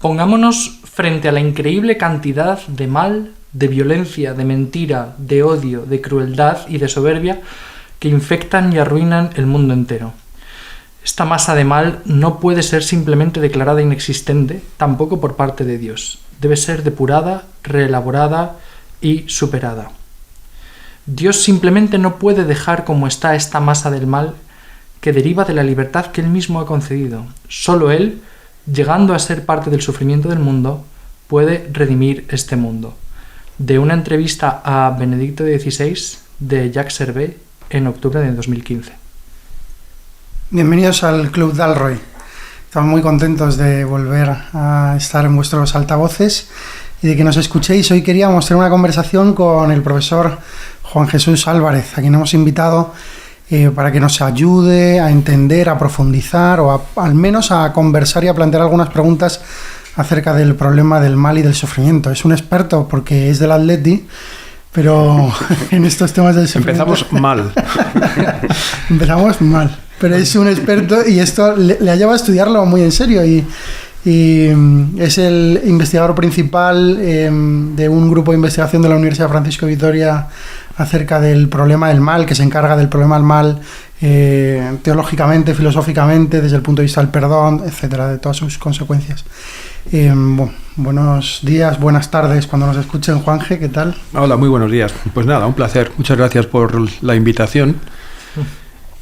Pongámonos frente a la increíble cantidad de mal, de violencia, de mentira, de odio, de crueldad y de soberbia que infectan y arruinan el mundo entero. Esta masa de mal no puede ser simplemente declarada inexistente, tampoco por parte de Dios. Debe ser depurada, reelaborada y superada. Dios simplemente no puede dejar como está esta masa del mal que deriva de la libertad que Él mismo ha concedido. Solo Él, llegando a ser parte del sufrimiento del mundo, puede redimir este mundo. De una entrevista a Benedicto XVI de Jacques Servet en octubre de 2015. Bienvenidos al Club Dalroy. Estamos muy contentos de volver a estar en vuestros altavoces y de que nos escuchéis. Hoy queríamos tener una conversación con el profesor Juan Jesús Álvarez, a quien hemos invitado para que nos ayude a entender, a profundizar o al menos a conversar y a plantear algunas preguntas acerca del problema del mal y del sufrimiento. Es un experto porque es del Atleti, pero en estos temas del sufrimiento... Empezamos mal. Pero es un experto y esto le ha llevado a estudiarlo muy en serio y es el investigador principal de un grupo de investigación de la Universidad Francisco de Vitoria acerca del problema del mal, que se encarga del problema del mal teológicamente, filosóficamente, desde el punto de vista del perdón, etcétera, de todas sus consecuencias. Buenos días, buenas tardes cuando nos escuchen. Juanje, ¿qué tal? Hola, muy buenos días. Pues nada, un placer. Muchas gracias por la invitación.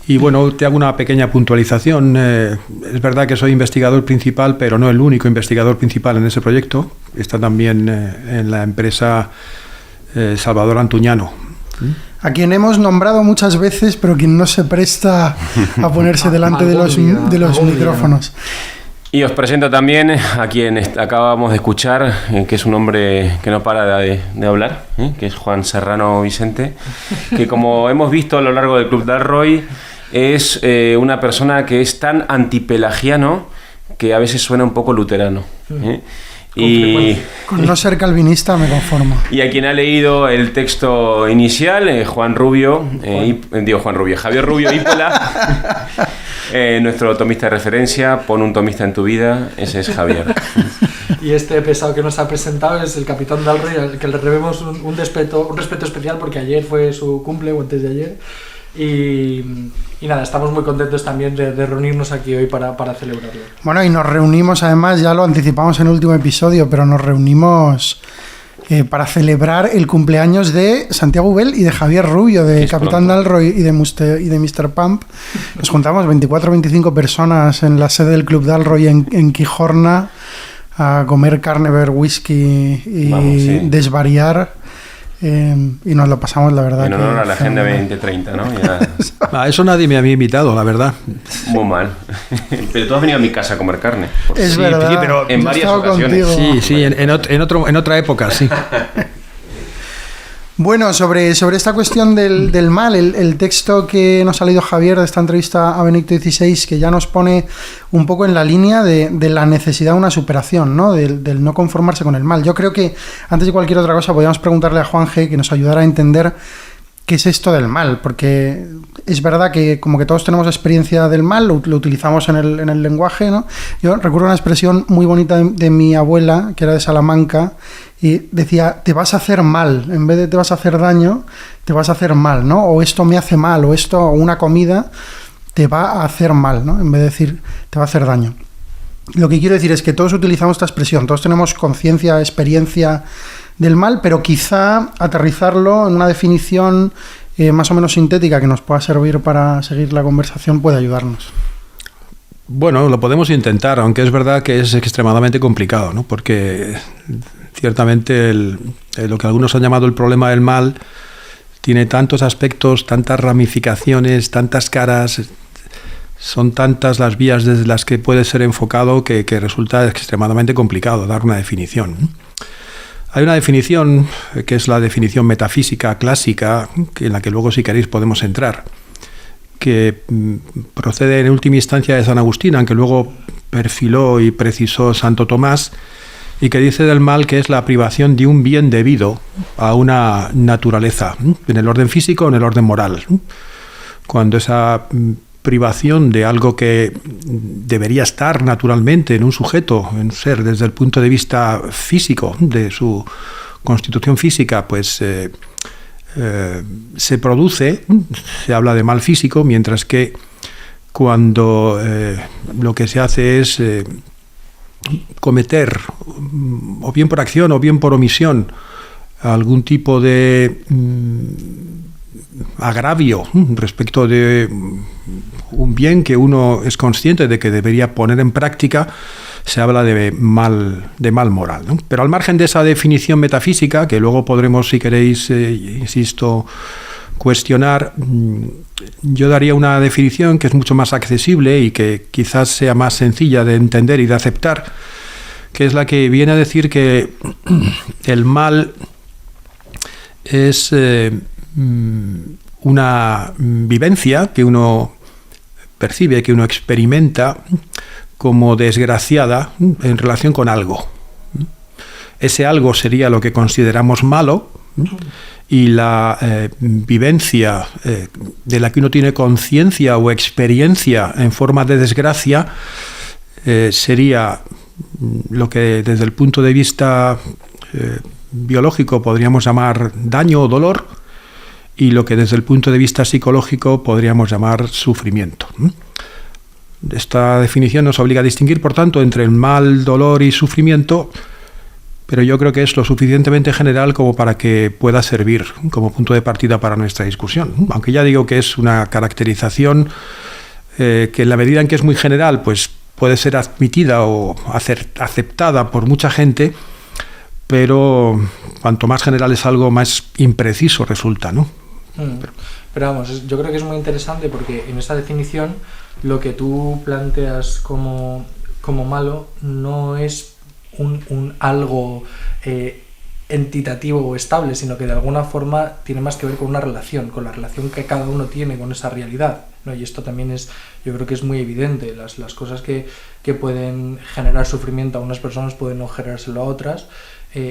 Y bueno, te hago una pequeña puntualización. Es verdad que soy investigador principal, pero no el único investigador principal en ese proyecto. Está también en la empresa Salvador Antuñano. A quien hemos nombrado muchas veces, pero quien no se presta a ponerse delante de los micrófonos. Y os presento también a quien acabamos de escuchar, que es un hombre que no para de hablar, que es Juan Serrano Vicente, que como hemos visto a lo largo del Club Dalroy, es una persona que es tan antipelagiano que a veces suena un poco luterano. Y con no ser calvinista me conformo. Y a quien ha leído el texto inicial, Javier Rubio Ípola, nuestro tomista de referencia. Pon un tomista en tu vida, ese es Javier. Y este pesado que nos ha presentado es el capitán Dalroy, al que le debemos un respeto especial porque ayer fue su cumple o antes de ayer. Y nada, estamos muy contentos también de reunirnos aquí hoy para celebrarlo. Bueno, y nos reunimos, además, ya lo anticipamos en el último episodio, pero nos reunimos para celebrar el cumpleaños de Santiago Ubel y de Javier Rubio, de Capitán Dalroy y de Mr. Pump. Nos juntamos 24 o 25 personas en la sede del Club Dalroy en Quijorna a comer carne, beber whisky y desvariar. Y nos lo pasamos, la verdad. En honor a la Agenda 2030, ¿no? A eso nadie me había invitado, la verdad. Muy mal. Pero tú has venido a mi casa a comer carne. Es verdad. Sí, pero en varias ocasiones. Contigo. Sí, en otra época, sí. Bueno, sobre esta cuestión del mal, el texto que nos ha leído Javier de esta entrevista a Benedicto XVI, que ya nos pone un poco en la línea de la necesidad de una superación, ¿no? Del no conformarse con el mal. Yo creo que antes de cualquier otra cosa podríamos preguntarle a Juanje que nos ayudara a entender qué es esto del mal, porque es verdad que como que todos tenemos experiencia del mal, lo utilizamos en el lenguaje, ¿no? Yo recuerdo una expresión muy bonita de mi abuela, que era de Salamanca, y decía, te vas a hacer mal, en vez de te vas a hacer daño, te vas a hacer mal, ¿no? O esto me hace mal, o una comida te va a hacer mal, ¿no? En vez de decir, te va a hacer daño. Lo que quiero decir es que todos utilizamos esta expresión, todos tenemos conciencia, experiencia del mal, pero quizá aterrizarlo en una definición más o menos sintética que nos pueda servir para seguir la conversación puede ayudarnos. Bueno, lo podemos intentar, aunque es verdad que es extremadamente complicado, ¿no? Porque ciertamente lo que algunos han llamado el problema del mal tiene tantos aspectos, tantas ramificaciones, tantas caras, son tantas las vías desde las que puede ser enfocado que resulta extremadamente complicado dar una definición. Hay una definición que es la definición metafísica clásica, en la que luego, si queréis, podemos entrar, que procede en última instancia de San Agustín, aunque luego perfiló y precisó Santo Tomás, y que dice del mal que es la privación de un bien debido a una naturaleza, en el orden físico o en el orden moral. Cuando esa privación de algo que debería estar naturalmente en un sujeto, en un ser, desde el punto de vista físico, de su constitución física, pues se produce, se habla de mal físico, mientras que cuando lo que se hace es cometer, o bien por acción o bien por omisión, algún tipo de agravio respecto de un bien que uno es consciente de que debería poner en práctica, se habla de mal moral, ¿no? Pero al margen de esa definición metafísica, que luego podremos, si queréis, insisto, cuestionar, yo daría una definición que es mucho más accesible y que quizás sea más sencilla de entender y de aceptar, que es la que viene a decir que el mal es una vivencia que uno percibe, que uno experimenta como desgraciada en relación con algo. Ese algo sería lo que consideramos malo, y la vivencia de la que uno tiene conciencia o experiencia en forma de desgracia sería lo que desde el punto de vista biológico podríamos llamar daño o dolor, y lo que desde el punto de vista psicológico podríamos llamar sufrimiento. Esta definición nos obliga a distinguir, por tanto, entre el mal, dolor y sufrimiento, pero yo creo que es lo suficientemente general como para que pueda servir como punto de partida para nuestra discusión. Aunque ya digo que es una caracterización que en la medida en que es muy general, pues puede ser admitida o aceptada por mucha gente, pero cuanto más general es algo, más impreciso resulta, ¿no? Pero vamos, yo creo que es muy interesante porque en esa definición lo que tú planteas como malo no es un algo entitativo o estable, sino que de alguna forma tiene más que ver con una relación, con la relación que cada uno tiene con esa realidad, ¿no? Y esto también es, yo creo que es muy evidente, las cosas que pueden generar sufrimiento a unas personas pueden no generárselo a otras.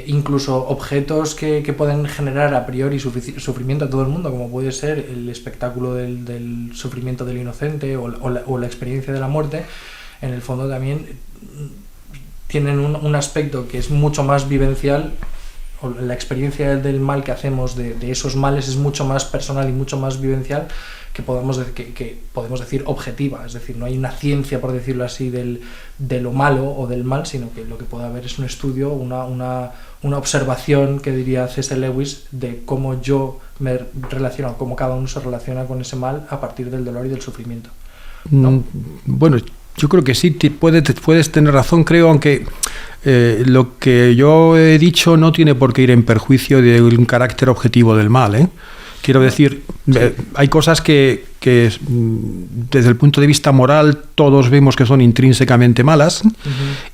Incluso objetos que pueden generar a priori sufrimiento a todo el mundo, como puede ser el espectáculo del sufrimiento del inocente o la experiencia de la muerte, en el fondo también tienen un aspecto que es mucho más vivencial, o la experiencia del mal que hacemos de esos males es mucho más personal y mucho más vivencial que podemos decir objetiva, es decir, no hay una ciencia, por decirlo así, de lo malo o del mal, sino que lo que puede haber es un estudio, una observación, que diría C.S. Lewis, de cómo yo me relaciono, cómo cada uno se relaciona con ese mal a partir del dolor y del sufrimiento, ¿no? Bueno, yo creo que sí, puedes tener razón, creo, aunque lo que yo he dicho no tiene por qué ir en perjuicio de un carácter objetivo del mal, ¿eh? Quiero decir, sí, hay cosas que desde el punto de vista moral todos vemos que son intrínsecamente malas,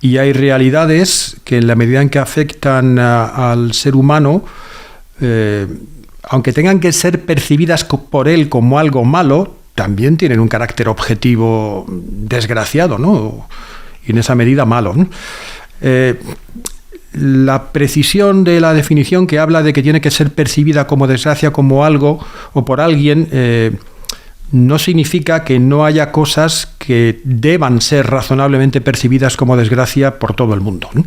y hay realidades que en la medida en que afectan al ser humano, aunque tengan que ser percibidas por él como algo malo, también tienen un carácter objetivo desgraciado, ¿no? Y en esa medida malo, ¿no? La precisión de la definición que habla de que tiene que ser percibida como desgracia, como algo o por alguien, no significa que no haya cosas que deban ser razonablemente percibidas como desgracia por todo el mundo, ¿no?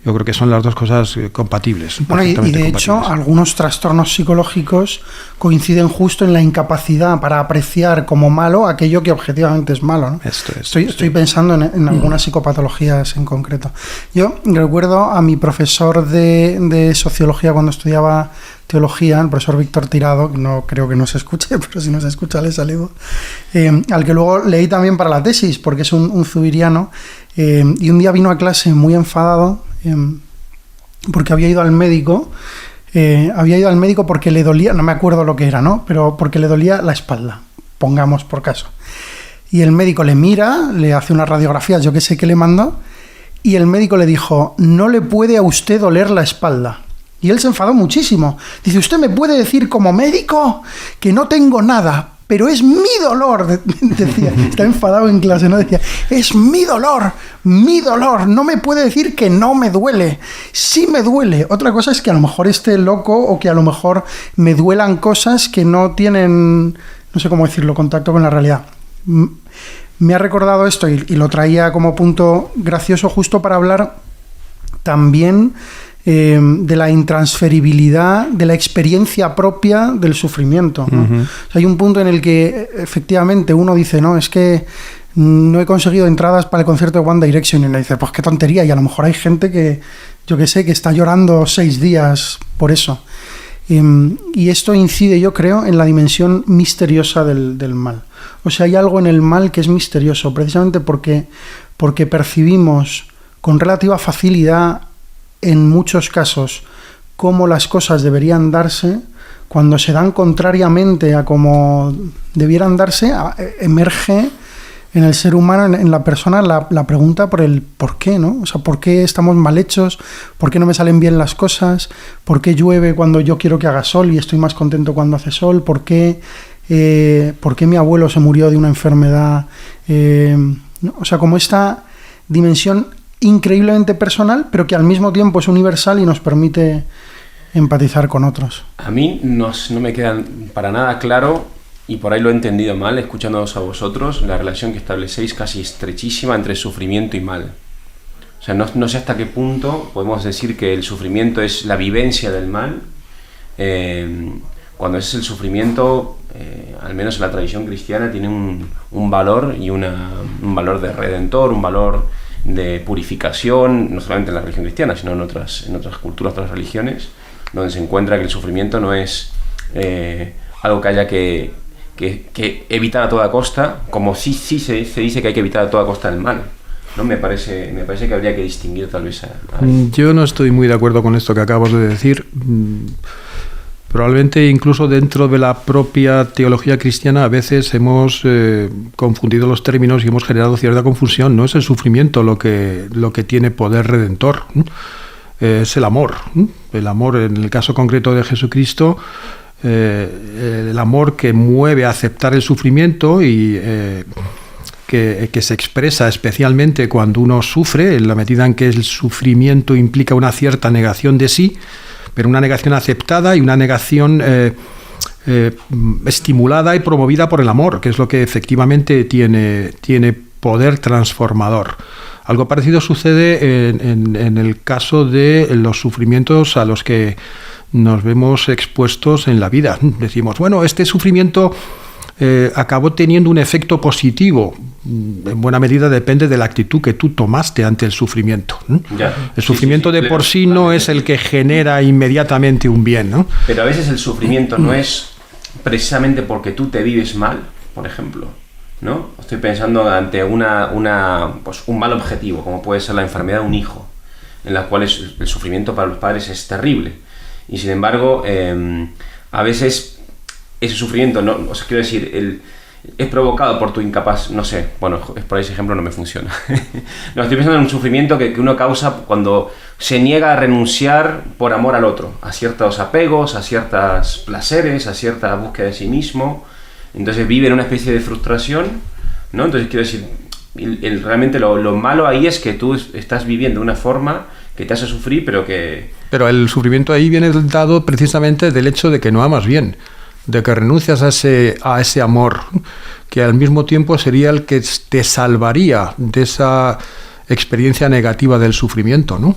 Yo creo que son las dos cosas compatibles. Bueno, y de hecho, algunos trastornos psicológicos coinciden justo en la incapacidad para apreciar como malo aquello que objetivamente es malo, ¿no? Estoy pensando en algunas psicopatologías en concreto. Yo recuerdo a mi profesor de sociología cuando estudiaba teología, el profesor Víctor Tirado, que no creo que no se escuche, pero si no se escucha le saludo, al que luego leí también para la tesis, porque es un zubiriano, y un día vino a clase muy enfadado porque había ido al médico porque le dolía, no me acuerdo lo que era, ¿no? Pero porque le dolía la espalda, pongamos por caso. Y el médico le mira, le hace unas radiografías, yo qué sé qué le mandó, y el médico le dijo: no le puede a usted doler la espalda. Y él se enfadó muchísimo. Dice: usted me puede decir como médico que no tengo nada, pero es mi dolor. Decía, está enfadado en clase, ¿no? Decía: es mi dolor, no me puede decir que no me duele. Sí me duele. Otra cosa es que a lo mejor esté loco o que a lo mejor me duelan cosas que no tienen, no sé cómo decirlo, contacto con la realidad. Me ha recordado esto y lo traía como punto gracioso justo para hablar también de la intransferibilidad de la experiencia propia del sufrimiento, ¿no? O sea, hay un punto en el que efectivamente uno dice, no, es que no he conseguido entradas para el concierto de One Direction, y uno dice, pues qué tontería, y a lo mejor hay gente que, yo que sé, que está llorando 6 días por eso. Y esto incide, yo creo, en la dimensión misteriosa del mal. O sea, hay algo en el mal que es misterioso, precisamente porque percibimos con relativa facilidad, en muchos casos, cómo las cosas deberían darse. Cuando se dan contrariamente a cómo debieran darse, emerge en el ser humano, en la persona, la pregunta por el por qué, ¿no? O sea, ¿por qué estamos mal hechos? ¿Por qué no me salen bien las cosas? ¿Por qué llueve cuando yo quiero que haga sol y estoy más contento cuando hace sol? ¿Por qué mi abuelo se murió de una enfermedad? ¿No? O sea, como esta dimensión increíblemente personal, pero que al mismo tiempo es universal y nos permite empatizar con otros. A mí no me queda para nada claro, y por ahí lo he entendido mal, escuchándoos a vosotros, la relación que establecéis casi estrechísima entre sufrimiento y mal. O sea, no sé hasta qué punto podemos decir que el sufrimiento es la vivencia del mal, cuando es el sufrimiento, al menos en la tradición cristiana, tiene un valor y un valor de redentor, un valor de purificación, no solamente en la religión cristiana, sino en otras culturas, otras religiones, donde se encuentra que el sufrimiento no es algo que haya que evitar a toda costa, como sí se dice que hay que evitar a toda costa el mal. ¿No? Me parece que habría que distinguir tal vez a Yo no estoy muy de acuerdo con esto que acabas de decir. Probablemente incluso dentro de la propia teología cristiana a veces hemos confundido los términos y hemos generado cierta confusión. No es el sufrimiento lo que tiene poder redentor, es el amor. El amor, en el caso concreto de Jesucristo, el amor que mueve a aceptar el sufrimiento y que se expresa especialmente cuando uno sufre, en la medida en que el sufrimiento implica una cierta negación de sí, pero una negación aceptada y una negación estimulada y promovida por el amor, que es lo que efectivamente tiene poder transformador. Algo parecido sucede en el caso de los sufrimientos a los que nos vemos expuestos en la vida. Decimos, bueno, este sufrimiento acabó teniendo un efecto positivo. En buena medida depende de la actitud que tú tomaste ante el sufrimiento. Ya. El sufrimiento de por sí no es el que genera inmediatamente un bien, ¿no? Pero a veces el sufrimiento no es precisamente porque tú te vives mal, por ejemplo, ¿no? Estoy pensando ante un mal objetivo, como puede ser la enfermedad de un hijo, en la cual el sufrimiento para los padres es terrible. Y sin embargo, a veces ese sufrimiento, quiero decir, es provocado por tu incapaz, no sé, bueno, por ese ejemplo no me funciona. No, estoy pensando en un sufrimiento que uno causa cuando se niega a renunciar por amor al otro, a ciertos apegos, a ciertos placeres, a cierta búsqueda de sí mismo. Entonces vive en una especie de frustración, ¿no? Entonces quiero decir, realmente lo malo ahí es que tú estás viviendo de una forma que te hace sufrir, pero el sufrimiento ahí viene dado precisamente del hecho de que no amas bien, de que renuncias a ese amor, que al mismo tiempo sería el que te salvaría de esa experiencia negativa del sufrimiento, ¿no?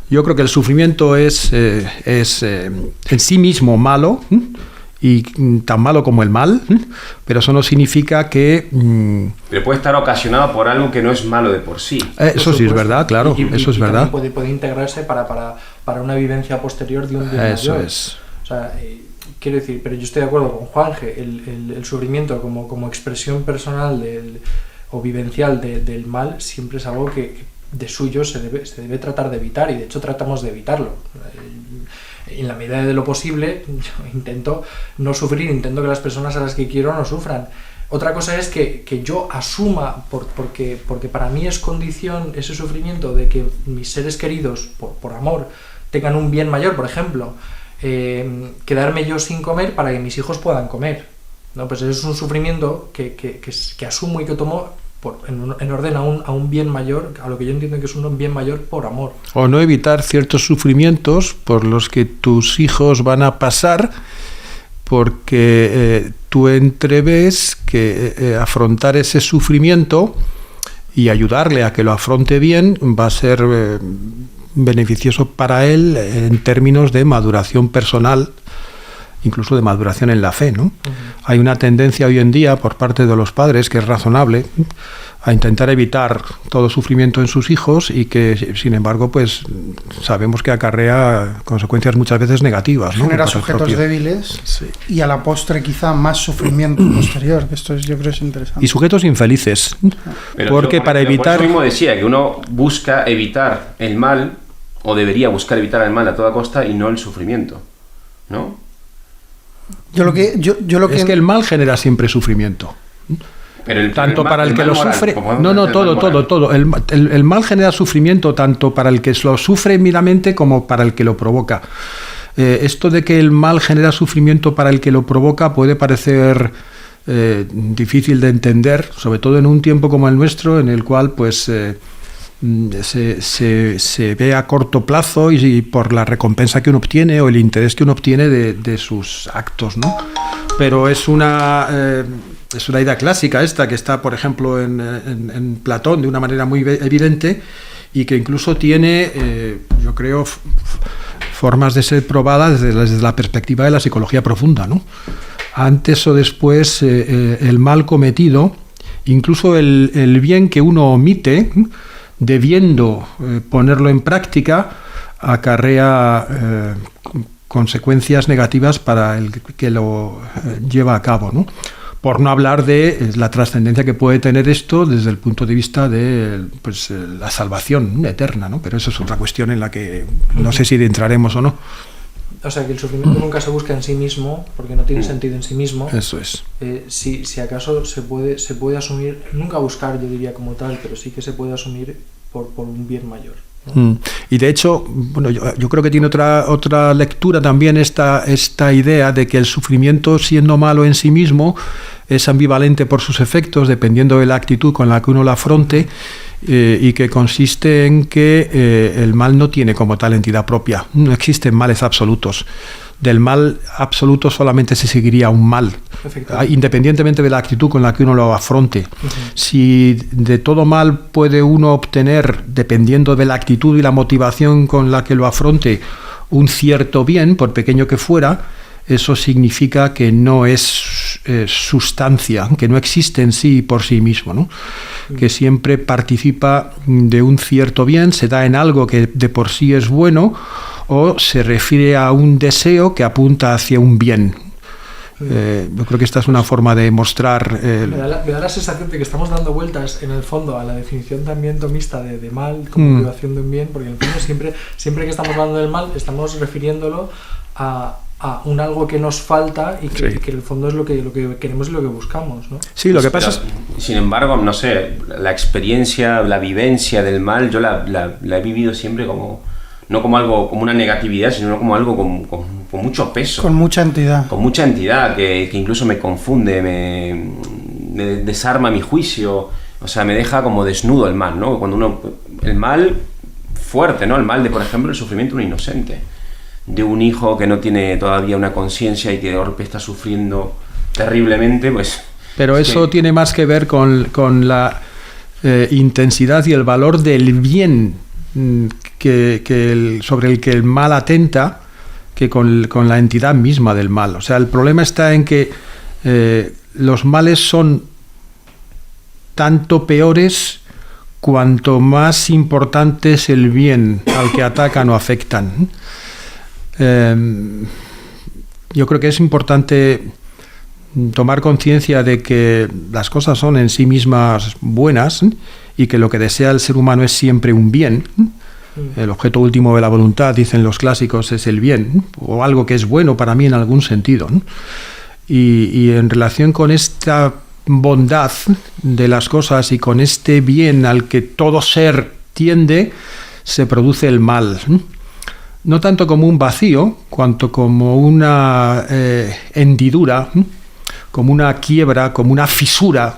Yo creo que el sufrimiento es en sí mismo malo, y tan malo como el mal, pero eso no significa que... Pero puede estar ocasionado por algo que no es malo de por sí. Eso sí es verdad, claro, eso es verdad. Puede integrarse para una vivencia posterior de un bien eso mayor. Es. O sea, quiero decir, pero yo estoy de acuerdo con Juanje, el sufrimiento como expresión personal o vivencial del mal siempre es algo que de suyo se debe tratar de evitar, y de hecho tratamos de evitarlo. En la medida de lo posible, yo intento no sufrir, intento que las personas a las que quiero no sufran. Otra cosa es que yo asuma, porque para mí es condición ese sufrimiento de que mis seres queridos, por amor, tengan un bien mayor, por ejemplo, quedarme yo sin comer para que mis hijos puedan comer, ¿no? Pues eso es un sufrimiento que asumo y que tomo en orden a un bien mayor, a lo que yo entiendo que es un bien mayor por amor. O no evitar ciertos sufrimientos por los que tus hijos van a pasar porque tú entreves que afrontar ese sufrimiento y ayudarle a que lo afronte bien va a ser beneficioso para él en términos de maduración personal, incluso de maduración en la fe, ¿no? Hay una tendencia hoy en día por parte de los padres, que es razonable, a intentar evitar todo sufrimiento en sus hijos y que, sin embargo, pues sabemos que acarrea consecuencias muchas veces negativas, ¿no? Genera sujetos débiles, sí, y a la postre quizá más sufrimiento posterior, que esto yo creo es interesante. Y sujetos infelices, pero porque para evitar... Por eso mismo decía que uno busca evitar el mal, o debería buscar evitar el mal a toda costa y no el sufrimiento, ¿no? Yo lo que es que el mal genera siempre sufrimiento. Pero tanto para el que lo sufre... todo. El mal genera sufrimiento tanto para el que lo sufre meramente como para el que lo provoca. Esto de que el mal genera sufrimiento para el que lo provoca puede parecer difícil de entender, sobre todo en un tiempo como el nuestro, en el cual pues se ve a corto plazo y por la recompensa que uno obtiene o el interés que uno obtiene de sus actos, ¿no? Pero es una idea clásica esta, que está, por ejemplo, en Platón de una manera muy evidente y que incluso tiene, yo creo, formas de ser probada desde la perspectiva de la psicología profunda, ¿no? Antes o después, el mal cometido, incluso el bien que uno omite, debiendo ponerlo en práctica, acarrea consecuencias negativas para el que lo lleva a cabo, ¿no? Por no hablar de la trascendencia que puede tener esto desde el punto de vista de pues, la salvación eterna, ¿no? Pero eso es otra cuestión en la que no sé si entraremos o no. O sea, que el sufrimiento nunca se busca en sí mismo, porque no tiene sentido en sí mismo. Eso es. Si acaso se puede asumir, nunca buscar, yo diría como tal, pero sí que se puede asumir por un bien mayor, ¿no? Y de hecho, bueno, yo creo que tiene otra lectura también esta idea de que el sufrimiento, siendo malo en sí mismo, es ambivalente por sus efectos, dependiendo de la actitud con la que uno lo afronte, y que consiste en que el mal no tiene como tal entidad propia. No existen males absolutos. Del mal absoluto solamente se seguiría un mal, independientemente de la actitud con la que uno lo afronte. Si de todo mal puede uno obtener, dependiendo de la actitud y la motivación con la que lo afronte, un cierto bien, por pequeño que fuera, eso significa que no es sustancia, que no existe en sí por sí mismo, ¿no? Que siempre participa de un cierto bien, se da en algo que de por sí es bueno, o se refiere a un deseo que apunta hacia un bien. Yo creo que esta es una forma de mostrar... Me da la sensación de que estamos dando vueltas, en el fondo, a la definición también tomista de mal como privación de un bien, porque en el fondo siempre que estamos hablando del mal, estamos refiriéndolo a un algo que nos falta y que en el fondo es lo que queremos y lo que buscamos, ¿no? Sí, lo que pasa es... Sin embargo, no sé, la experiencia, la vivencia del mal, yo la he vivido siempre como... No como algo, como una negatividad, sino como algo con mucho peso. Con mucha entidad. Con mucha entidad, que incluso me confunde, me desarma mi juicio, o sea, me deja como desnudo el mal, ¿no? El mal fuerte, ¿no? El mal de, por ejemplo, el sufrimiento de un inocente, de un hijo que no tiene todavía una conciencia y que de golpe está sufriendo terriblemente, pues... Pero eso tiene más que ver con la intensidad y el valor del bien sobre el que el mal atenta, que con la entidad misma del mal. O sea, el problema está en que los males son tanto peores cuanto más importante es el bien al que atacan o afectan. Yo creo que es importante tomar conciencia de que las cosas son en sí mismas buenas y que lo que desea el ser humano es siempre un bien. El objeto último de la voluntad, dicen los clásicos, es el bien, o algo que es bueno para mí en algún sentido, ¿no? Y en relación con esta bondad de las cosas y con este bien al que todo ser tiende, se produce el mal. No tanto como un vacío, cuanto como una hendidura, como una quiebra, como una fisura,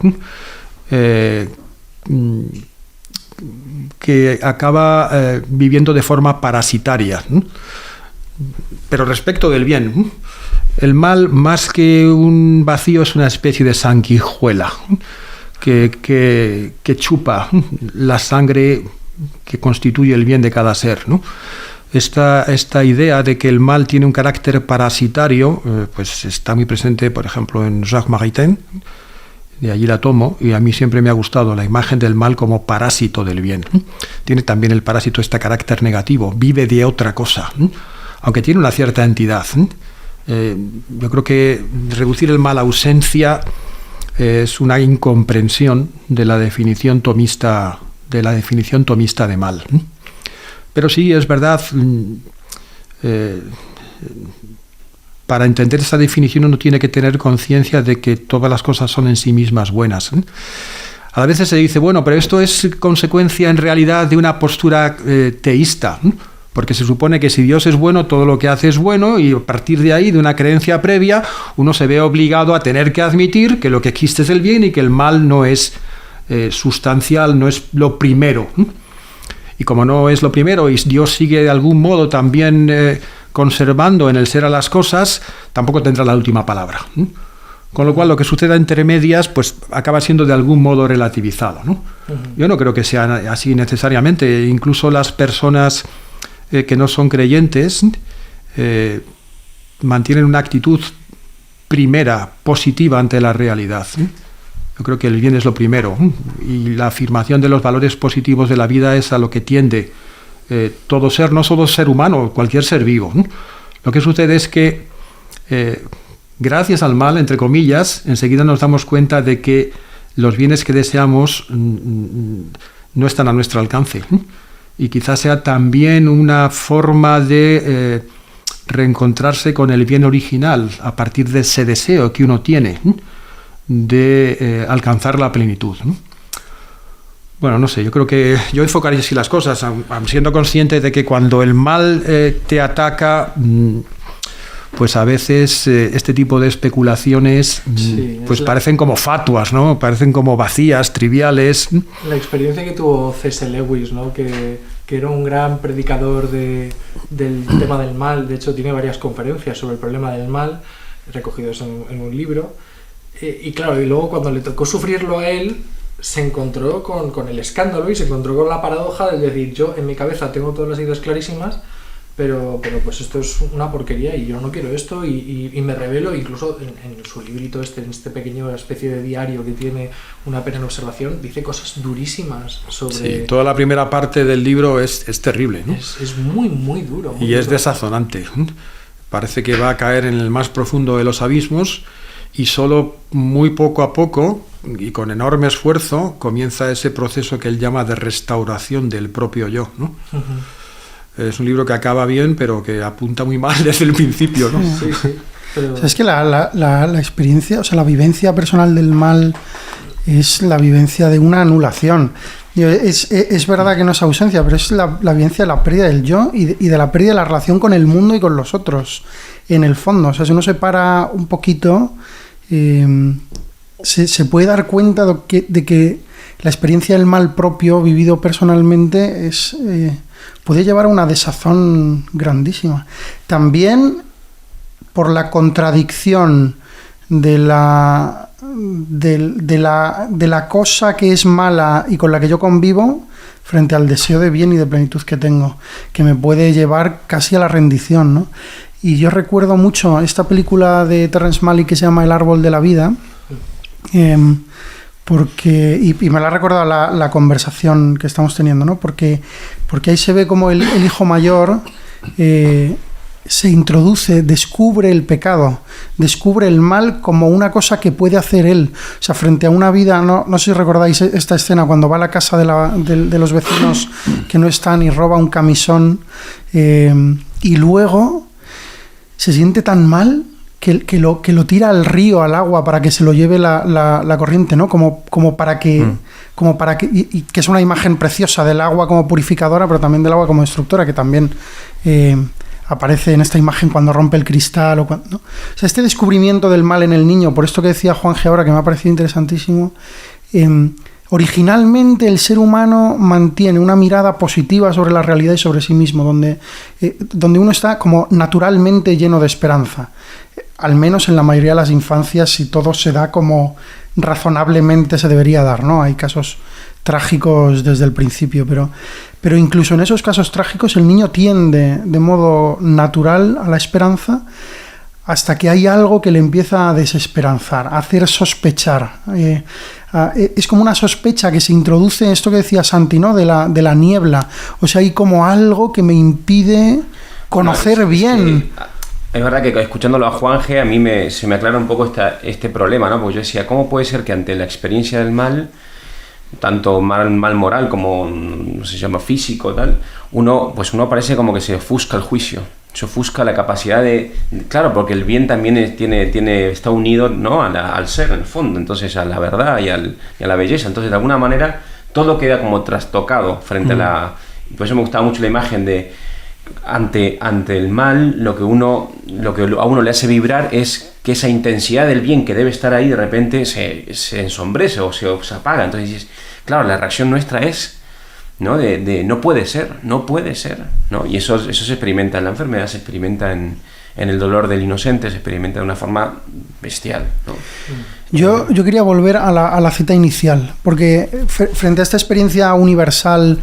que acaba viviendo de forma parasitaria. Pero respecto del bien, El mal, más que un vacío, es una especie de sanguijuela que chupa la sangre que constituye el bien de cada ser, ¿no? Esta idea de que el mal tiene un carácter parasitario, pues está muy presente, por ejemplo, en Jacques Maritain, de allí la tomo, y a mí siempre me ha gustado la imagen del mal como parásito del bien. Tiene también el parásito este carácter negativo, vive de otra cosa, aunque tiene una cierta entidad. Yo creo que reducir el mal a ausencia es una incomprensión de la definición tomista de mal. Pero sí, es verdad, para entender esa definición uno tiene que tener conciencia de que todas las cosas son en sí mismas buenas. A veces se dice, bueno, pero esto es consecuencia en realidad de una postura teísta, porque se supone que si Dios es bueno, todo lo que hace es bueno, y a partir de ahí, de una creencia previa, uno se ve obligado a tener que admitir que lo que existe es el bien y que el mal no es sustancial, no es lo primero. Y como no es lo primero y Dios sigue de algún modo también conservando en el ser a las cosas, tampoco tendrá la última palabra. Con lo cual lo que suceda entre medias pues acaba siendo de algún modo relativizado, ¿no? Yo no creo que sea así necesariamente. Incluso las personas que no son creyentes mantienen una actitud primera, positiva ante la realidad. Yo creo que el bien es lo primero, y la afirmación de los valores positivos de la vida es a lo que tiende todo ser, no solo ser humano, cualquier ser vivo. Lo que sucede es que gracias al mal, entre comillas, enseguida nos damos cuenta de que los bienes que deseamos no están a nuestro alcance, y quizás sea también una forma de reencontrarse con el bien original a partir de ese deseo que uno tiene de alcanzar la plenitud, ¿no? Bueno, no sé, yo creo que yo enfocaría así las cosas, siendo consciente de que cuando el mal te ataca, pues a veces este tipo de especulaciones pues parecen como fatuas, ¿no? Parecen como vacías, triviales. La experiencia que tuvo C.S. Lewis, ¿no? Que era un gran predicador del tema del mal. De hecho, tiene varias conferencias sobre el problema del mal, recogidos en un libro. Y claro, y luego cuando le tocó sufrirlo a él, se encontró con el escándalo y se encontró con la paradoja de decir, yo en mi cabeza tengo todas las ideas clarísimas, pero pues esto es una porquería y yo no quiero esto, y me rebelo. Incluso en su librito en este pequeño especie de diario que tiene Una pena en observación, dice cosas durísimas sobre... Sí, toda la primera parte del libro es terrible, ¿no? Es muy, muy duro. Muy y es duro. Desazonante. Parece que va a caer en el más profundo de los abismos, y solo muy poco a poco y con enorme esfuerzo comienza ese proceso que él llama de restauración del propio yo, ¿no? Es un libro que acaba bien, pero que apunta muy mal desde el principio, ¿no? Sí, sí. Pero... O sea, es que la experiencia, o sea, la vivencia personal del mal es la vivencia de una anulación. Es verdad que no es ausencia, pero es la vivencia de la pérdida del yo y de la pérdida de la relación con el mundo y con los otros, en el fondo. O sea, si uno se para un poquito, se puede dar cuenta de que la experiencia del mal propio vivido personalmente puede llevar a una desazón grandísima. También por la contradicción de la cosa que es mala y con la que yo convivo frente al deseo de bien y de plenitud que tengo, que me puede llevar casi a la rendición, ¿no? Y yo recuerdo mucho esta película de Terrence Malick que se llama El árbol de la vida, porque y me la ha recordado la conversación que estamos teniendo, ¿no? Porque ahí se ve como el hijo mayor se introduce, descubre el pecado, descubre el mal como una cosa que puede hacer él. O sea, frente a una vida, no sé si recordáis esta escena cuando va a la casa de los vecinos que no están y roba un camisón, y luego se siente tan mal que lo tira al río, al agua, para que se lo lleve la corriente, ¿no? Como para que y que es una imagen preciosa del agua como purificadora, pero también del agua como destructora, que también aparece en esta imagen cuando rompe el cristal, ¿no? O sea, este descubrimiento del mal en el niño, por esto que decía Juan G. ahora, que me ha parecido interesantísimo, originalmente el ser humano mantiene una mirada positiva sobre la realidad y sobre sí mismo, donde uno está como naturalmente lleno de esperanza. al menos en la mayoría de las infancias, si todo se da como razonablemente se debería dar, ¿no? Hay casos trágicos desde el principio, pero incluso en esos casos trágicos el niño tiende de modo natural a la esperanza hasta que hay algo que le empieza a desesperanzar, a hacer sospechar. Es como una sospecha que se introduce, esto que decía Santi, ¿no? de la niebla. O sea, hay como algo que me impide conocer bien. Es verdad que escuchándolo a Juanje a mí se me aclara un poco este problema, ¿no? Porque yo decía, ¿cómo puede ser que ante la experiencia del mal, tanto mal moral como, no sé, se llama físico, tal, uno parece como que se ofusca el juicio, se ofusca la capacidad claro, porque el bien también está unido, ¿no? al ser, en el fondo, entonces a la verdad y a la belleza, entonces de alguna manera todo queda como trastocado frente a la... Por eso me gustaba mucho la imagen de ante el mal, lo que a uno le hace vibrar es que esa intensidad del bien que debe estar ahí de repente se ensombrece o se apaga. Entonces dices, claro, la reacción nuestra es, ¿no? de no puede ser, ¿no? Y eso se experimenta en la enfermedad, se experimenta en el dolor del inocente, se experimenta de una forma bestial, ¿no? Yo quería volver a la cita inicial, porque frente a esta experiencia universal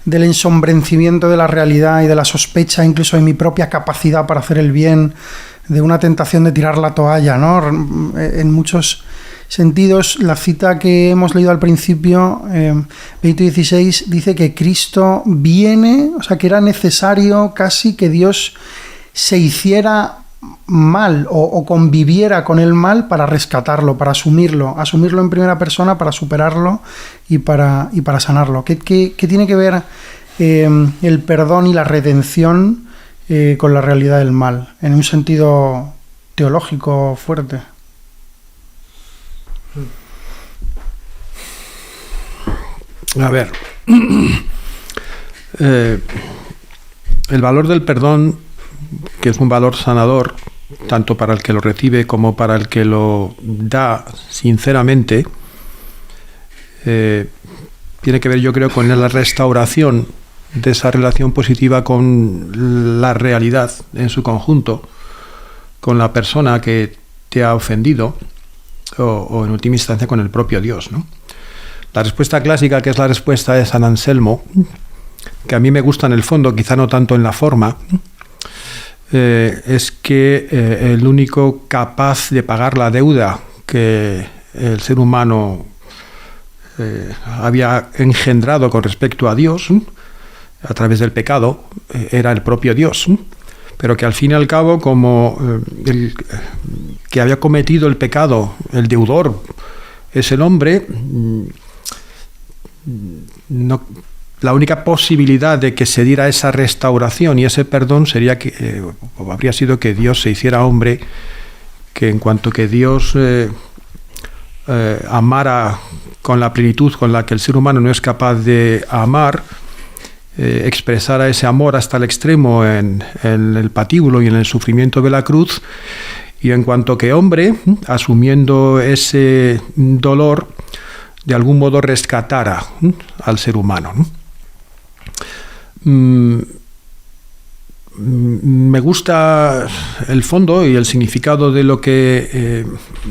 del ensombrecimiento de la realidad y de la sospecha incluso de mi propia capacidad para hacer el bien, de una tentación de tirar la toalla, ¿no? En muchos sentidos, la cita que hemos leído al principio, Benedicto XVI, dice que Cristo viene, o sea, que era necesario casi que Dios se hiciera mal o conviviera con el mal para rescatarlo, para asumirlo en primera persona, para superarlo y para sanarlo. ¿Qué tiene que ver el perdón y la redención con la realidad del mal, en un sentido teológico fuerte? A ver, el valor del perdón, que es un valor sanador, tanto para el que lo recibe como para el que lo da sinceramente, tiene que ver, yo creo, con la restauración de esa relación positiva con la realidad en su conjunto, con la persona que te ha ofendido o en última instancia con el propio Dios, ¿no? La respuesta clásica, que es la respuesta de San Anselmo, que a mí me gusta en el fondo, quizá no tanto en la forma, es que el único capaz de pagar la deuda que el ser humano había engendrado con respecto a Dios a través del pecado era el propio Dios, pero que al fin y al cabo, como el que había cometido el pecado, el deudor es el hombre, no, la única posibilidad de que se diera esa restauración y ese perdón sería que habría sido que Dios se hiciera hombre, que en cuanto que Dios amara con la plenitud con la que el ser humano no es capaz de amar, expresara ese amor hasta el extremo en el patíbulo y en el sufrimiento de la cruz, y en cuanto que hombre, asumiendo ese dolor, de algún modo rescatara al ser humano, ¿no? Me gusta el fondo y el significado de lo que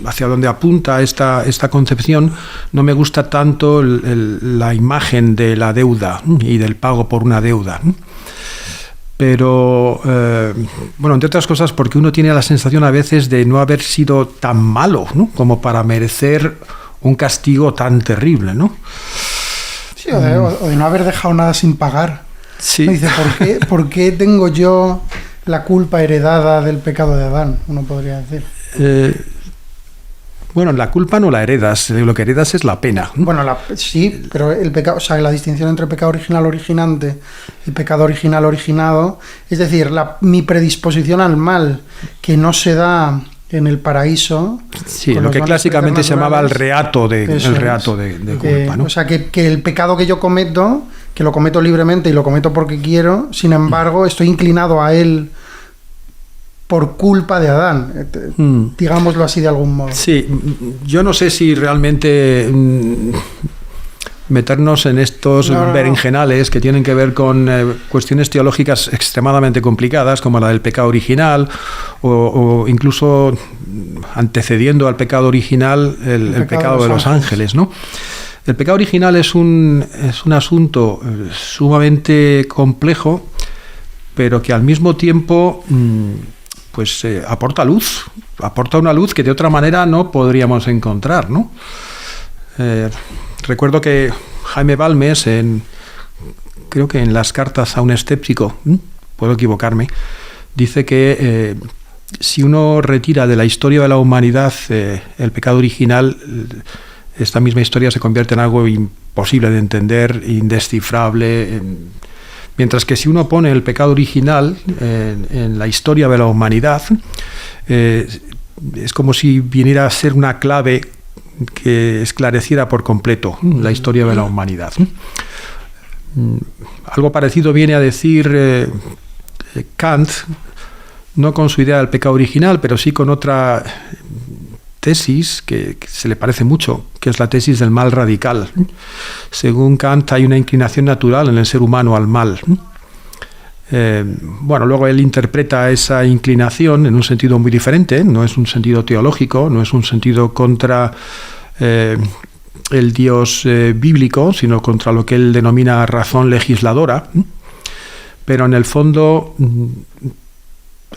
hacia donde apunta esta concepción. No me gusta tanto la imagen de la deuda y del pago por una deuda, pero bueno, entre otras cosas porque uno tiene la sensación a veces de no haber sido tan malo, ¿no?, como para merecer un castigo tan terrible, ¿no? Sí, o de no haber dejado nada sin pagar. Sí. Me dice, ¿por qué tengo yo la culpa heredada del pecado de Adán? Uno podría decir. Bueno, la culpa no la heredas, lo que heredas es la pena. Bueno, sí, pero el pecado, o sea, la distinción entre pecado original originante y pecado original originado, es decir, mi predisposición al mal que no se da en el paraíso. Sí, lo que clásicamente se llamaba el reato de culpa, ¿no? O sea, que el pecado que yo cometo, que lo cometo libremente y lo cometo porque quiero, sin embargo, estoy inclinado a él por culpa de Adán, digámoslo así de algún modo. Sí, yo no sé si realmente meternos en estos berenjenales que tienen que ver con cuestiones teológicas extremadamente complicadas, como la del pecado original, o incluso antecediendo al pecado original el pecado de los ángeles, ¿no? El pecado original es un asunto sumamente complejo, pero que al mismo tiempo pues aporta una luz que de otra manera no podríamos encontrar, ¿no? Recuerdo que Jaime Balmes, creo que en las cartas a un escéptico, puedo equivocarme, dice que si uno retira de la historia de la humanidad el pecado original, esta misma historia se convierte en algo imposible de entender, indescifrable. Mientras que si uno pone el pecado original en la historia de la humanidad, es como si viniera a ser una clave que esclareciera por completo la historia de la humanidad. Algo parecido viene a decir Kant, no con su idea del pecado original, pero sí con otra tesis que se le parece mucho, que es la tesis del mal radical. Según Kant, hay una inclinación natural en el ser humano al mal. Luego él interpreta esa inclinación en un sentido muy diferente, no es un sentido teológico, no es un sentido contra el Dios bíblico, sino contra lo que él denomina razón legisladora. Pero en el fondo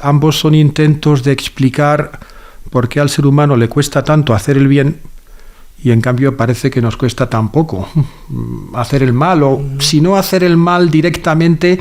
ambos son intentos de explicar por qué al ser humano le cuesta tanto hacer el bien y en cambio parece que nos cuesta tan poco hacer el mal, o si no hacer el mal directamente,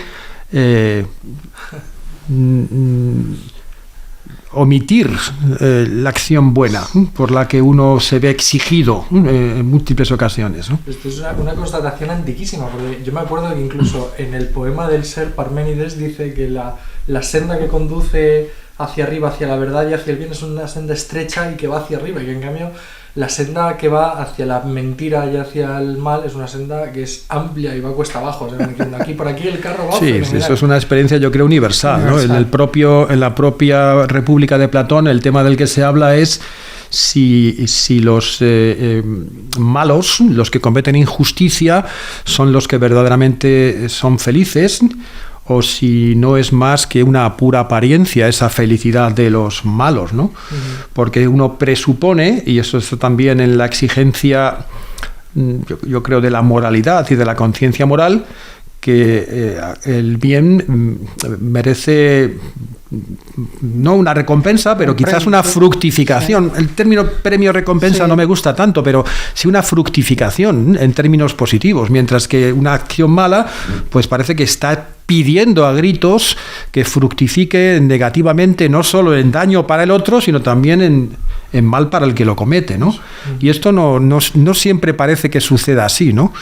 omitir la acción buena por la que uno se ve exigido en múltiples ocasiones, ¿no? Esto es una constatación antiquísima, porque yo me acuerdo que incluso en el poema del Ser, Parménides dice que la senda que conduce hacia arriba, hacia la verdad y hacia el bien es una senda estrecha y que va hacia arriba, y que en cambio la senda que va hacia la mentira y hacia el mal es una senda que es amplia y va cuesta abajo, o sea, aquí por aquí el carro va. Sí, eso es una experiencia, yo creo, universal, ¿no? En la propia República de Platón, el tema del que se habla es si los malos, los que cometen injusticia, son los que verdaderamente son felices, o si no es más que una pura apariencia esa felicidad de los malos, ¿no? Porque uno presupone, y eso también en la exigencia, yo creo, de la moralidad y de la conciencia moral, que el bien merece no una recompensa, pero quizás una fructificación. El término premio-recompensa no me gusta tanto, pero sí una fructificación en términos positivos, mientras que una acción mala pues parece que está pidiendo a gritos que fructifique negativamente, no solo en daño para el otro, sino también en mal para el que lo comete, ¿no? Y esto no siempre parece que suceda así, ¿no?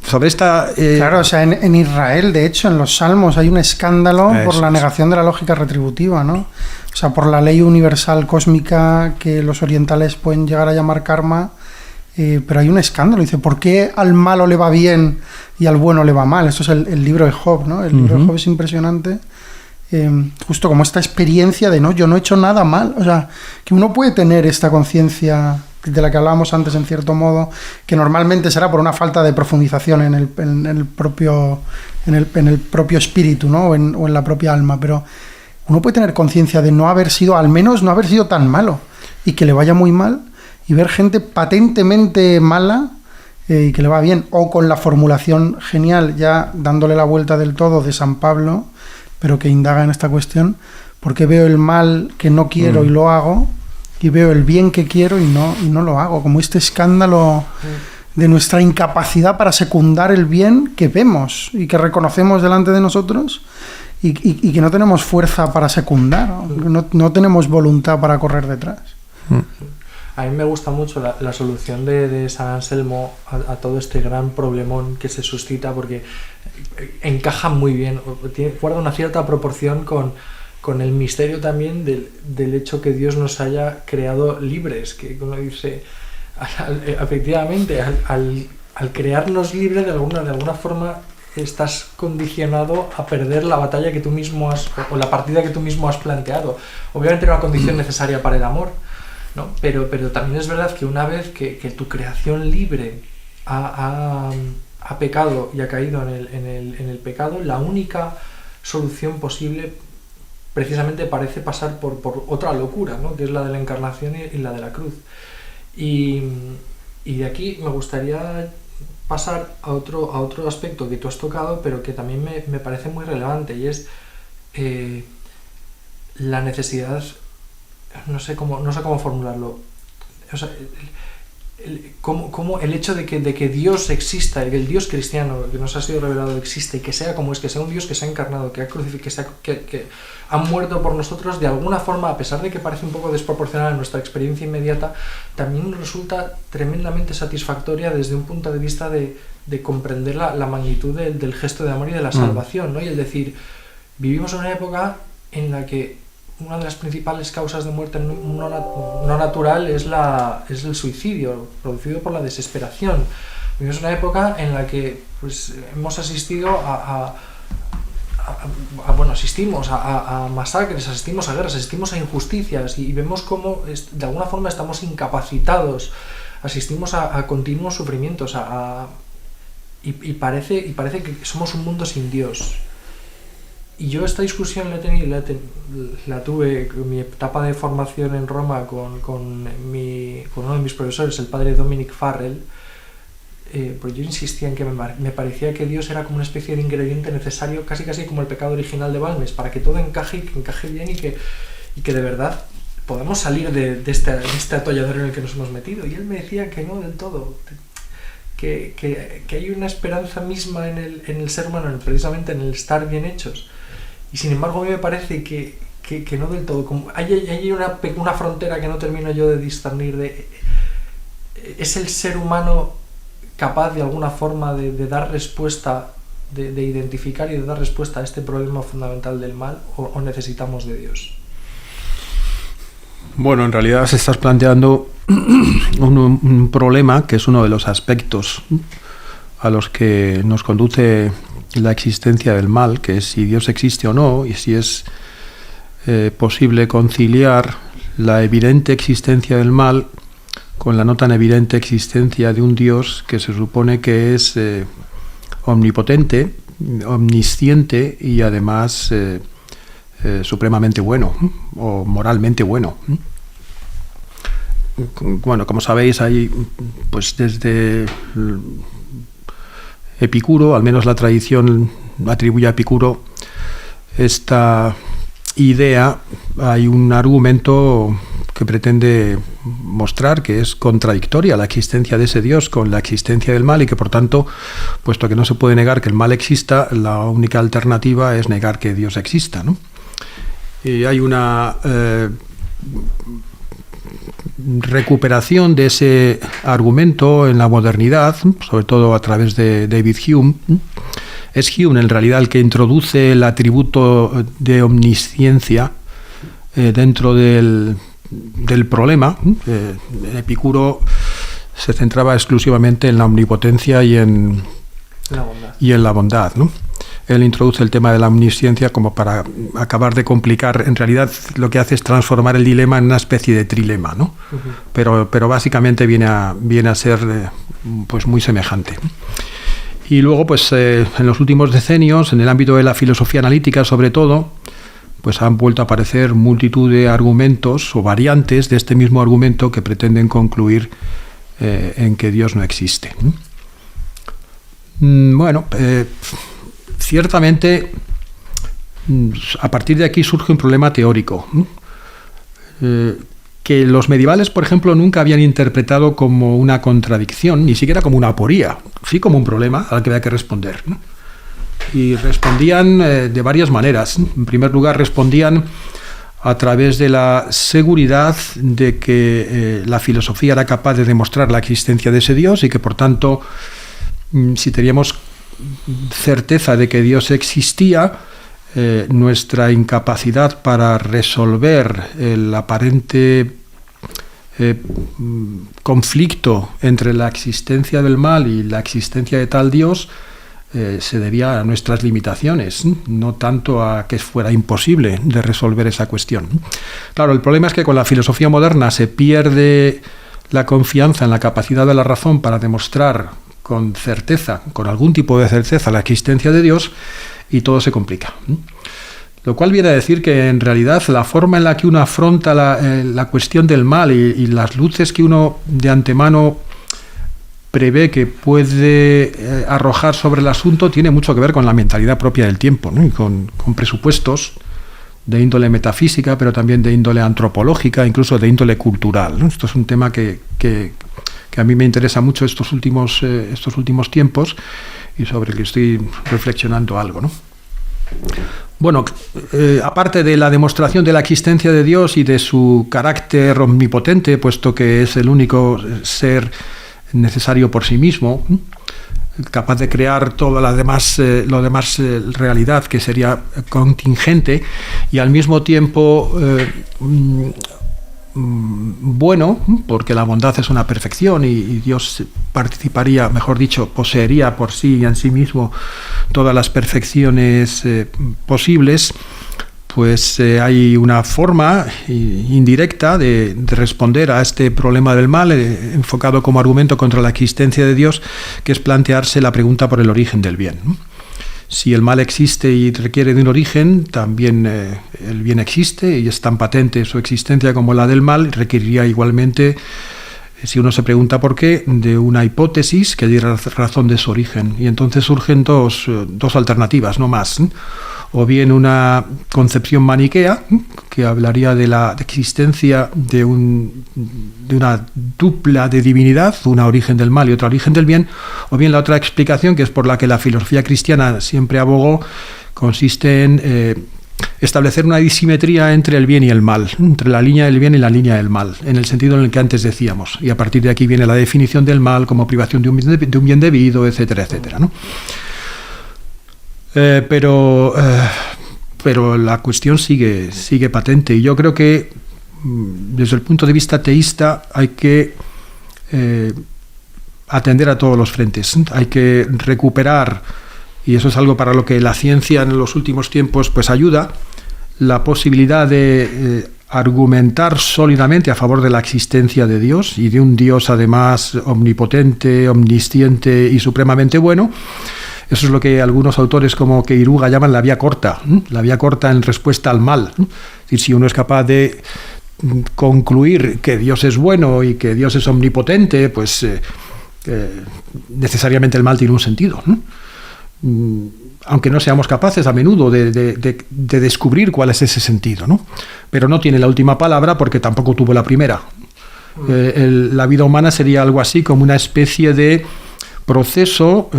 Sobre esta... Claro, o sea, en Israel, de hecho, en los Salmos hay un escándalo por la negación de la lógica retributiva, ¿no? O sea, por la ley universal cósmica que los orientales pueden llegar a llamar karma, pero hay un escándalo. Dice, ¿por qué al malo le va bien y al bueno le va mal? Esto es el libro de Job, ¿no? El libro de Job es impresionante. Justo como esta experiencia de, no, yo no he hecho nada mal. O sea, que uno puede tener esta conciencia de la que hablábamos antes, en cierto modo, que normalmente será por una falta de profundización en el propio espíritu, ¿no? o en la propia alma, pero uno puede tener conciencia de no haber sido, al menos no haber sido tan malo, y que le vaya muy mal, y ver gente patentemente mala y que le va bien, o con la formulación genial, ya dándole la vuelta del todo, de San Pablo, pero que indaga en esta cuestión, porque veo el mal que no quiero y lo hago, y veo el bien que quiero y no lo hago, como este escándalo de nuestra incapacidad para secundar el bien que vemos y que reconocemos delante de nosotros, y que no tenemos fuerza para secundar, no tenemos voluntad para correr detrás. A mí me gusta mucho la solución de San Anselmo a todo este gran problemón que se suscita, porque encaja muy bien, guarda una cierta proporción con el misterio también del hecho que Dios nos haya creado libres, que uno dice, efectivamente, al crearnos libres, de alguna forma estás condicionado a perder la batalla que tú mismo o la partida que tú mismo has planteado. Obviamente era una condición necesaria para el amor, ¿no? Pero también es verdad que una vez que tu creación libre ha pecado y ha caído en el pecado, la única solución posible precisamente parece pasar por otra locura, ¿no? Que es la de la encarnación y la de la cruz. Y de aquí me gustaría pasar a otro aspecto que tú has tocado, pero que también me parece muy relevante, y es la necesidad, no sé cómo formularlo, o sea, como el hecho de que Dios exista, que el Dios cristiano que nos ha sido revelado existe, y que sea como es, que sea un Dios que se ha encarnado, que ha crucificado, que ha muerto por nosotros, de alguna forma, a pesar de que parece un poco desproporcional a nuestra experiencia inmediata, también nos resulta tremendamente satisfactoria desde un punto de vista de comprender la magnitud del gesto de amor y de la salvación, ¿no? Y el decir, vivimos en una época en la que una de las principales causas de muerte no natural es el suicidio, producido por la desesperación. Vivimos una época en la que pues, hemos asistido asistimos a masacres, asistimos a guerras, asistimos a injusticias, y vemos cómo de alguna forma estamos incapacitados, asistimos a continuos sufrimientos, y parece que somos un mundo sin Dios. Y yo esta discusión la tuve en mi etapa de formación en Roma con uno de mis profesores, el padre Dominic Farrell. Pues yo insistía en que me parecía que Dios era como una especie de ingrediente necesario, casi como el pecado original de Balmes, para que todo encaje bien, y que de verdad podamos salir de este atolladero en el que nos hemos metido. Y él me decía que no del todo, que hay una esperanza misma en el ser humano, precisamente en el estar bien hechos. Y sin embargo a mí me parece que no del todo. Como hay una frontera que no termino yo de discernir. ¿Es el ser humano capaz de alguna forma de dar respuesta, de identificar y de dar respuesta a este problema fundamental del mal, o necesitamos de Dios? Bueno, en realidad se estás planteando un problema que es uno de los aspectos a los que nos conduce la existencia del mal, que es si Dios existe o no, y si es posible conciliar la evidente existencia del mal con la no tan evidente existencia de un Dios que se supone que es omnipotente, omnisciente y además supremamente bueno, o moralmente bueno. Bueno, como sabéis, hay pues desde Epicuro, al menos la tradición atribuye a Epicuro esta idea. Hay un argumento que pretende mostrar que es contradictoria la existencia de ese Dios con la existencia del mal, y que por tanto, puesto que no se puede negar que el mal exista, la única alternativa es negar que Dios exista, ¿no? Y hay una recuperación de ese argumento en la modernidad, sobre todo a través de David Hume. Es Hume en realidad el que introduce el atributo de omnisciencia dentro del problema. Epicuro se centraba exclusivamente en la omnipotencia y en la bondad, ¿no? Él introduce el tema de la omnisciencia como para acabar de complicar. En realidad lo que hace es transformar el dilema en una especie de trilema, ¿no? Uh-huh. Pero básicamente viene a ser pues muy semejante. Y luego, pues en los últimos decenios, en el ámbito de la filosofía analítica sobre todo, pues han vuelto a aparecer multitud de argumentos o variantes de este mismo argumento que pretenden concluir en que Dios no existe. Bueno, ciertamente a partir de aquí surge un problema teórico, que los medievales, por ejemplo, nunca habían interpretado como una contradicción, ni siquiera como una aporía, sí como un problema al que había que responder, ¿no? Y respondían de varias maneras. En primer lugar, respondían a través de la seguridad de que la filosofía era capaz de demostrar la existencia de ese Dios, y que por tanto, si teníamos certeza de que Dios existía, nuestra incapacidad para resolver el aparente conflicto entre la existencia del mal y la existencia de tal Dios se debía a nuestras limitaciones, no tanto a que fuera imposible de resolver esa cuestión. Claro, el problema es que con la filosofía moderna se pierde la confianza en la capacidad de la razón para demostrar con certeza, con algún tipo de certeza, la existencia de Dios y todo se complica. Lo cual viene a decir que en realidad la forma en la que uno afronta la cuestión del mal y las luces que uno de antemano prevé que puede arrojar sobre el asunto tiene mucho que ver con la mentalidad propia del tiempo, ¿no? Y con presupuestos de índole metafísica, pero también de índole antropológica, incluso de índole cultural, ¿no? Esto es un tema que a mí me interesa mucho estos últimos tiempos y sobre el que estoy reflexionando algo, ¿no? Bueno, aparte de la demostración de la existencia de Dios y de su carácter omnipotente, puesto que es el único ser necesario por sí mismo, capaz de crear toda la demás, realidad que sería contingente y al mismo tiempo bueno, porque la bondad es una perfección y Dios participaría, mejor dicho, poseería por sí y en sí mismo todas las perfecciones posibles. Pues hay una forma indirecta de responder a este problema del mal, enfocado como argumento contra la existencia de Dios, que es plantearse la pregunta por el origen del bien, ¿no? Si el mal existe y requiere de un origen, también el bien existe y es tan patente su existencia como la del mal, requeriría igualmente, si uno se pregunta por qué, de una hipótesis que diera razón de su origen. Y entonces surgen dos alternativas, no más, ¿eh? O bien una concepción maniquea, que hablaría de la existencia de una dupla de divinidad, una origen del mal y otra origen del bien, o bien la otra explicación, que es por la que la filosofía cristiana siempre abogó, consiste en establecer una disimetría entre el bien y el mal, entre la línea del bien y la línea del mal, en el sentido en el que antes decíamos, y a partir de aquí viene la definición del mal como privación de un bien debido, etcétera, etcétera, ¿no? Pero la cuestión sigue patente y yo creo que desde el punto de vista teísta hay que atender a todos los frentes. Hay que recuperar, y eso es algo para lo que la ciencia en los últimos tiempos pues ayuda, la posibilidad de argumentar sólidamente a favor de la existencia de Dios y de un Dios además omnipotente, omnisciente y supremamente bueno. Eso es lo que algunos autores como Queiruga llaman la vía corta en respuesta al mal. Es decir, si uno es capaz de concluir que Dios es bueno y que Dios es omnipotente, pues necesariamente el mal tiene un sentido, ¿no? Aunque no seamos capaces a menudo de descubrir cuál es ese sentido, ¿no? Pero no tiene la última palabra porque tampoco tuvo la primera. La vida humana sería algo así como una especie de proceso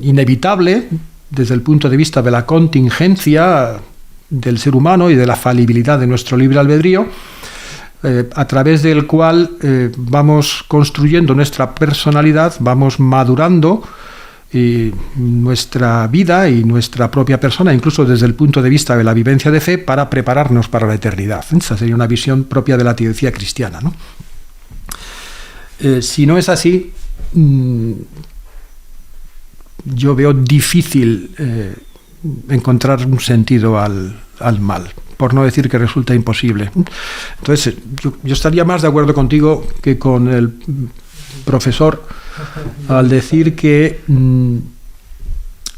inevitable desde el punto de vista de la contingencia del ser humano y de la falibilidad de nuestro libre albedrío, a través del cual vamos construyendo nuestra personalidad, vamos madurando nuestra vida y nuestra propia persona, incluso desde el punto de vista de la vivencia de fe, para prepararnos para la eternidad. Esa sería una visión propia de la teología cristiana, ¿no? Si no es así, yo veo difícil encontrar un sentido al mal, por no decir que resulta imposible. Entonces, yo estaría más de acuerdo contigo que con el profesor al decir que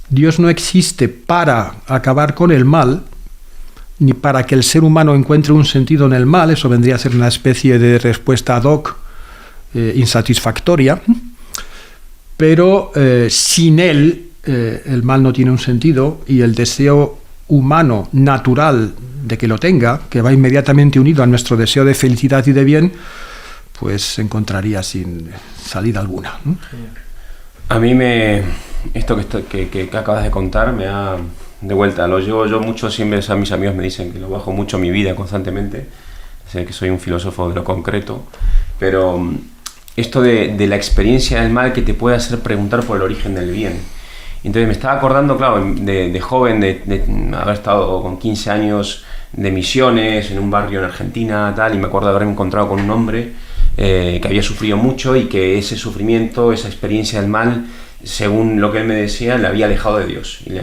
Dios no existe para acabar con el mal, ni para que el ser humano encuentre un sentido en el mal. Eso vendría a ser una especie de respuesta ad hoc insatisfactoria. Pero sin él el mal no tiene un sentido y el deseo humano natural de que lo tenga, que va inmediatamente unido a nuestro deseo de felicidad y de bien, pues se encontraría sin salida alguna, ¿no? A mí esto que acabas de contar me ha de vuelta, lo llevo yo mucho, siempre a mis amigos me dicen que lo bajo mucho en mi vida constantemente, sé que soy un filósofo de lo concreto, pero esto de la experiencia del mal que te puede hacer preguntar por el origen del bien. Entonces me estaba acordando, claro, de joven, de haber estado con 15 años de misiones en un barrio en Argentina, tal, y me acuerdo de haberme encontrado con un hombre que había sufrido mucho y que ese sufrimiento, esa experiencia del mal, según lo que él me decía, le había alejado de Dios y le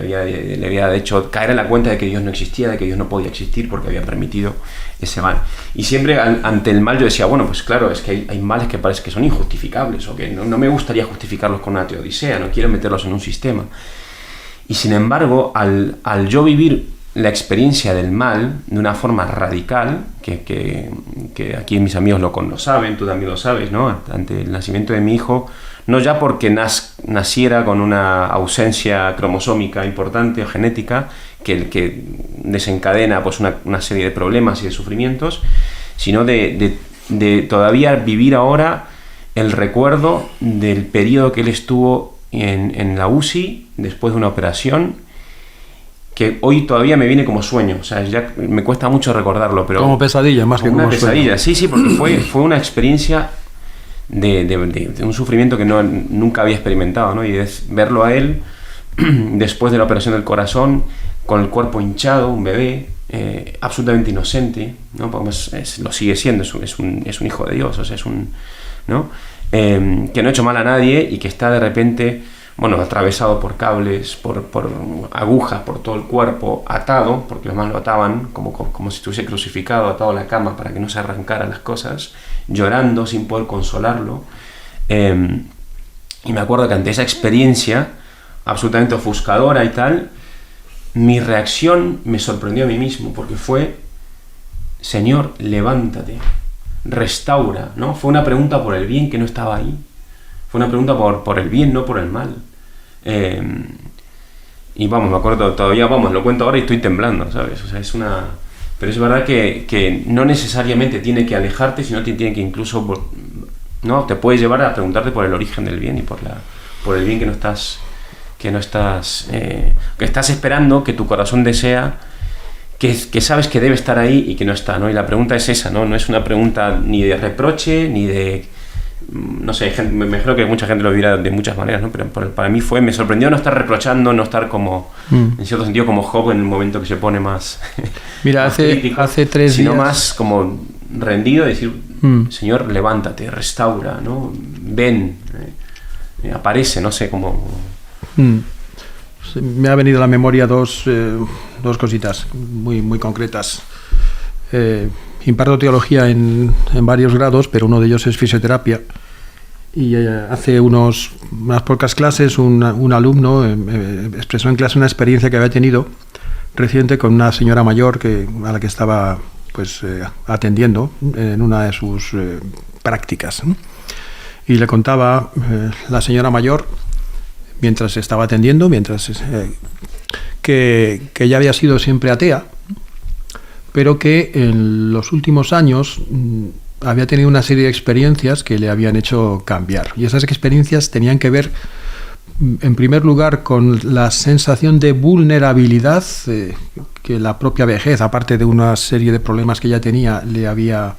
había hecho caer en la cuenta de que Dios no existía, de que Dios no podía existir porque había permitido ese mal. Y siempre ante el mal yo decía, bueno, pues claro, es que hay males que parece que son injustificables o que no me gustaría justificarlos con una teodicea, no quiero meterlos en un sistema. Y sin embargo, al yo vivir la experiencia del mal de una forma radical, que aquí mis amigos lo saben, tú también lo sabes, ¿no? Ante el nacimiento de mi hijo, no ya porque naciera con una ausencia cromosómica importante o genética que desencadena pues una serie de problemas y de sufrimientos, sino de todavía vivir ahora el recuerdo del periodo que él estuvo en la UCI después de una operación, que hoy todavía me viene como sueño, o sea, ya me cuesta mucho recordarlo, pero como pesadilla, más que como una pesadilla, sueño. Sí, porque fue una experiencia de un sufrimiento que nunca había experimentado, ¿no? Y es verlo a él después de la operación del corazón, con el cuerpo hinchado, un bebé, absolutamente inocente, ¿no? Porque lo sigue siendo, es un hijo de Dios, o sea, ¿no? Que no ha hecho mal a nadie y que está de repente, bueno, atravesado por cables, por agujas, por todo el cuerpo, atado, porque los más lo ataban, como si estuviese crucificado, atado a la cama para que no se arrancaran las cosas, llorando sin poder consolarlo. Y me acuerdo que ante esa experiencia absolutamente ofuscadora y tal, mi reacción me sorprendió a mí mismo, porque fue: Señor, levántate, restaura, ¿no? Fue una pregunta por el bien que no estaba ahí. Fue una pregunta por el bien, no por el mal. Y vamos, me acuerdo todavía, lo cuento ahora y estoy temblando, ¿sabes? O sea, pero es verdad que no necesariamente tiene que alejarte, sino tiene que incluso, ¿no? Te puede llevar a preguntarte por el origen del bien y por el bien que estás esperando, que tu corazón desea, que sabes que debe estar ahí y que no está, ¿no? Y la pregunta es esa, ¿no? No es una pregunta ni de reproche, ni de... No sé, me creo que mucha gente lo vivirá de muchas maneras, ¿no? Pero para mí me sorprendió no estar reprochando, no estar como, en cierto sentido, como Job en el momento que se pone más... Mira, más hace 3 sino días... más como rendido, decir, Señor, levántate, restaura, ¿no? Ven, aparece, no sé, como... Me ha venido a la memoria dos cositas muy, muy concretas. Imparto teología en varios grados, pero uno de ellos es fisioterapia. Y hace unas pocas clases un alumno expresó en clase una experiencia que había tenido reciente con una señora mayor a la que estaba pues atendiendo en una de sus prácticas, ¿no? Y le contaba la señora mayor, mientras estaba atendiendo, que ella había sido siempre atea, pero que en los últimos años había tenido una serie de experiencias que le habían hecho cambiar. Y esas experiencias tenían que ver, en primer lugar, con la sensación de vulnerabilidad que la propia vejez, aparte de una serie de problemas que ella tenía, le había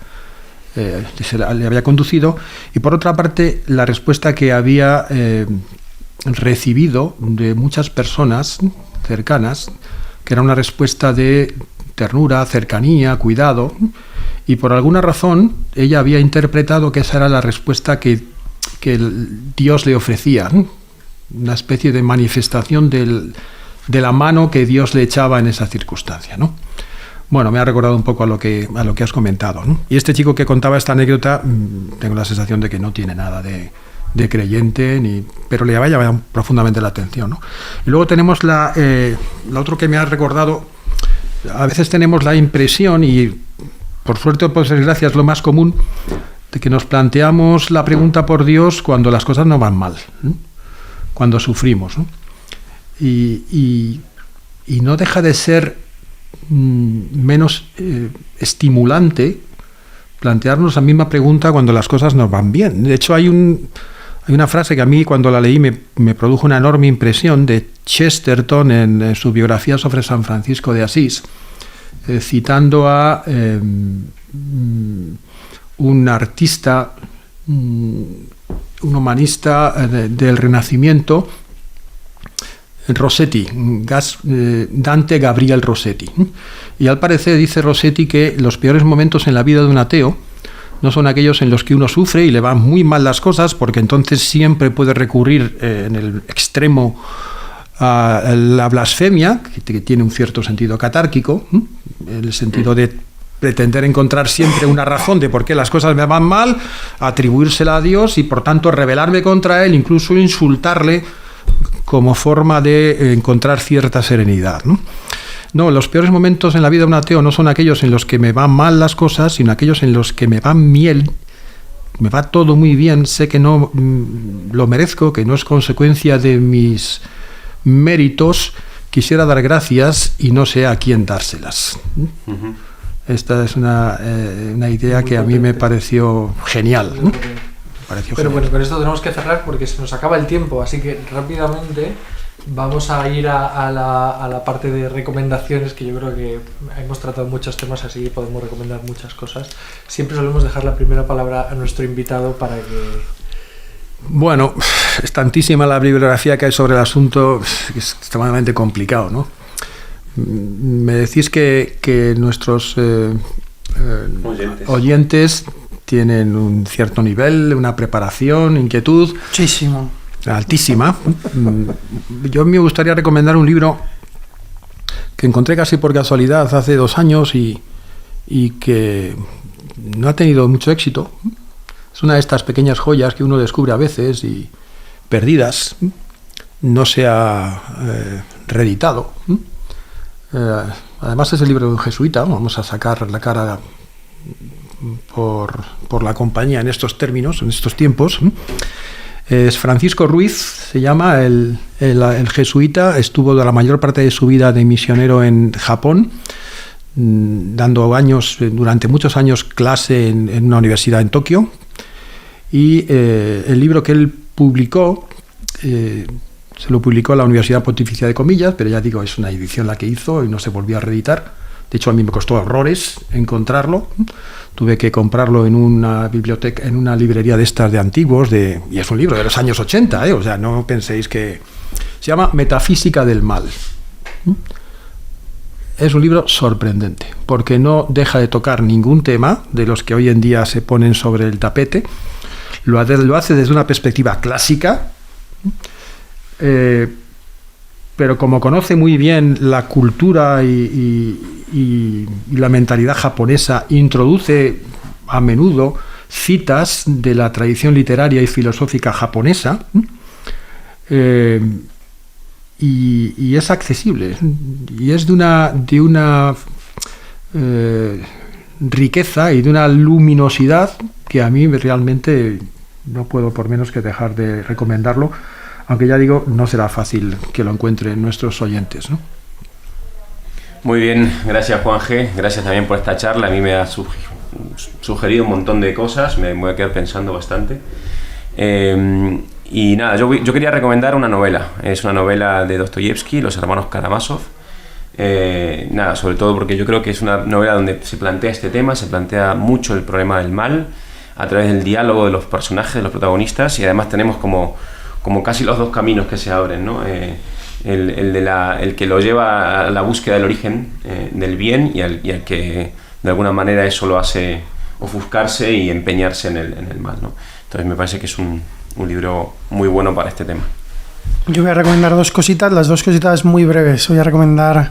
conducido, y por otra parte, la respuesta que había recibido de muchas personas cercanas, que era una respuesta de ternura, cercanía, cuidado, y por alguna razón ella había interpretado que esa era la respuesta que Dios le ofrecía, ¿no? Una especie de manifestación de la mano que Dios le echaba en esa circunstancia, ¿no? Bueno, me ha recordado un poco a lo que has comentado, ¿no? Y este chico que contaba esta anécdota, tengo la sensación de que no tiene nada de creyente, pero le había llamado profundamente la atención, ¿no? Y luego tenemos la otro que me ha recordado. A veces tenemos la impresión, y por suerte o por desgracia es lo más común, de que nos planteamos la pregunta por Dios cuando las cosas no van mal, ¿no? Cuando sufrimos, ¿no? Y no deja de ser menos estimulante plantearnos la misma pregunta cuando las cosas nos van bien. De hecho, hay una frase que a mí, cuando la leí, me produjo una enorme impresión, de Chesterton en su biografía sobre San Francisco de Asís, citando a un artista, un humanista del Renacimiento, Rossetti, Dante Gabriel Rossetti. Y al parecer dice Rossetti que los peores momentos en la vida de un ateo no son aquellos en los que uno sufre y le van muy mal las cosas, porque entonces siempre puede recurrir en el extremo a la blasfemia, que tiene un cierto sentido catárquico, en el sentido de pretender encontrar siempre una razón de por qué las cosas me van mal, atribuírsela a Dios y por tanto rebelarme contra Él, incluso insultarle como forma de encontrar cierta serenidad, ¿no? No, los peores momentos en la vida de un ateo no son aquellos en los que me van mal las cosas, sino aquellos en los que me van miel, me va todo muy bien, sé que no lo merezco, que no es consecuencia de mis méritos, quisiera dar gracias y no sé a quién dárselas. Uh-huh. Esta es una idea que a mí me pareció genial, ¿no? Pero bueno, con esto tenemos que cerrar porque se nos acaba el tiempo, así que rápidamente vamos a ir a la parte de recomendaciones, que yo creo que hemos tratado muchos temas, así que podemos recomendar muchas cosas. Siempre solemos dejar la primera palabra a nuestro invitado para que... Bueno, es tantísima la bibliografía que hay sobre el asunto, que es extremadamente complicado, ¿no? Me decís que nuestros oyentes tienen un cierto nivel, una preparación, inquietud. Muchísimo. Altísima. Yo me gustaría recomendar un libro que encontré casi por casualidad hace 2 años y que no ha tenido mucho éxito. Es una de estas pequeñas joyas que uno descubre a veces y perdidas. No se ha reeditado. Además es el libro de un jesuita. Vamos a sacar la cara por la compañía en estos términos, en estos tiempos. Es Francisco Ruiz, se llama, el jesuita. Estuvo la mayor parte de su vida de misionero en Japón, dando durante muchos años clase en una universidad en Tokio. Y el libro que él publicó, se lo publicó la Universidad Pontificia de Comillas, pero ya digo, es una edición la que hizo y no se volvió a reeditar. De hecho, a mí me costó horrores encontrarlo. Tuve que comprarlo en una biblioteca, en una librería de estas de antiguos, y es un libro de los años 80, o sea, no penséis que... Se llama Metafísica del Mal. Es un libro sorprendente, porque no deja de tocar ningún tema de los que hoy en día se ponen sobre el tapete. Lo hace desde una perspectiva clásica, pero como conoce muy bien la cultura y la mentalidad japonesa, introduce a menudo citas de la tradición literaria y filosófica japonesa, y es accesible, y es de una riqueza y de una luminosidad que a mí realmente no puedo por menos que dejar de recomendarlo, aunque ya digo, no será fácil que lo encuentren nuestros oyentes, ¿no? Muy bien, gracias Juan G. Gracias también por esta charla. A mí me ha sugerido un montón de cosas, me voy a quedar pensando bastante. Y nada, yo quería recomendar una novela. Es una novela de Dostoyevsky, Los hermanos Karamazov. Nada, sobre todo porque yo creo que es una novela donde se plantea este tema, se plantea mucho el problema del mal a través del diálogo de los personajes, de los protagonistas, y además tenemos como casi los dos caminos que se abren, ¿no? El que lo lleva a la búsqueda del origen del bien y el que de alguna manera eso lo hace ofuscarse y empeñarse en el mal, ¿no? Entonces me parece que es un libro muy bueno para este tema. Yo voy a recomendar 2 cositas, las 2 cositas muy breves. Voy a recomendar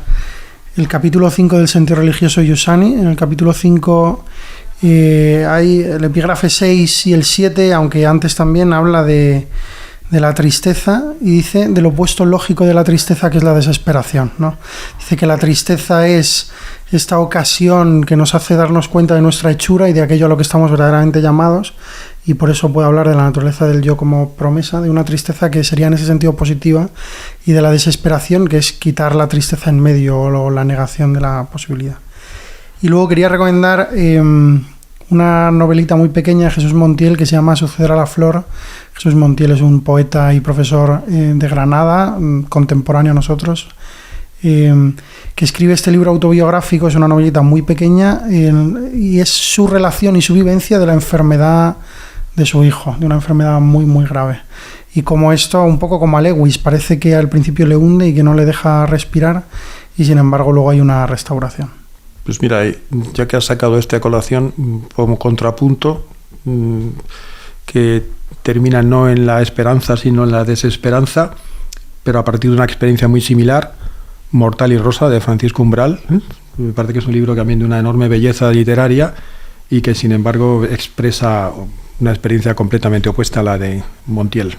el capítulo 5 del Sentido Religioso de Yusani. En el capítulo 5 hay el epígrafe 6 y el 7, aunque antes también habla de la tristeza, y dice del opuesto lógico de la tristeza, que es la desesperación, ¿no? Dice que la tristeza es esta ocasión que nos hace darnos cuenta de nuestra hechura y de aquello a lo que estamos verdaderamente llamados, y por eso puede hablar de la naturaleza del yo como promesa, de una tristeza que sería en ese sentido positiva, y de la desesperación, que es quitar la tristeza en medio o la negación de la posibilidad. Y luego quería recomendar una novelita muy pequeña de Jesús Montiel que se llama Suceder a la flor. Jesús Montiel es un poeta y profesor de Granada, contemporáneo a nosotros, que escribe este libro autobiográfico. Es una novelita muy pequeña y es su relación y su vivencia de la enfermedad de su hijo, de una enfermedad muy muy grave. Y como esto, un poco como a Lewis, parece que al principio le hunde y que no le deja respirar, y sin embargo luego hay una restauración. Pues mira, ya que has sacado esta colación, como contrapunto, que termina no en la esperanza, sino en la desesperanza, pero a partir de una experiencia muy similar, Mortal y Rosa, de Francisco Umbral. Me parece que es un libro también de una enorme belleza literaria y que, sin embargo, expresa una experiencia completamente opuesta a la de Montiel.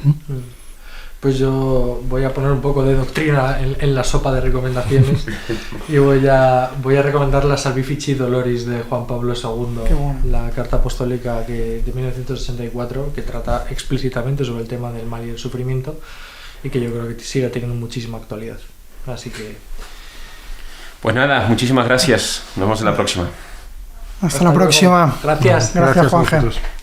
Pues yo voy a poner un poco de doctrina en la sopa de recomendaciones y voy a recomendar la Salvifici Doloris de Juan Pablo II, bueno. la carta apostólica de 1964, que trata explícitamente sobre el tema del mal y el sufrimiento y que yo creo que sigue teniendo muchísima actualidad. Así que... Pues nada, muchísimas gracias. Nos vemos en la próxima. Hasta la próxima. Gracias. Gracias, Juanje. a vosotros.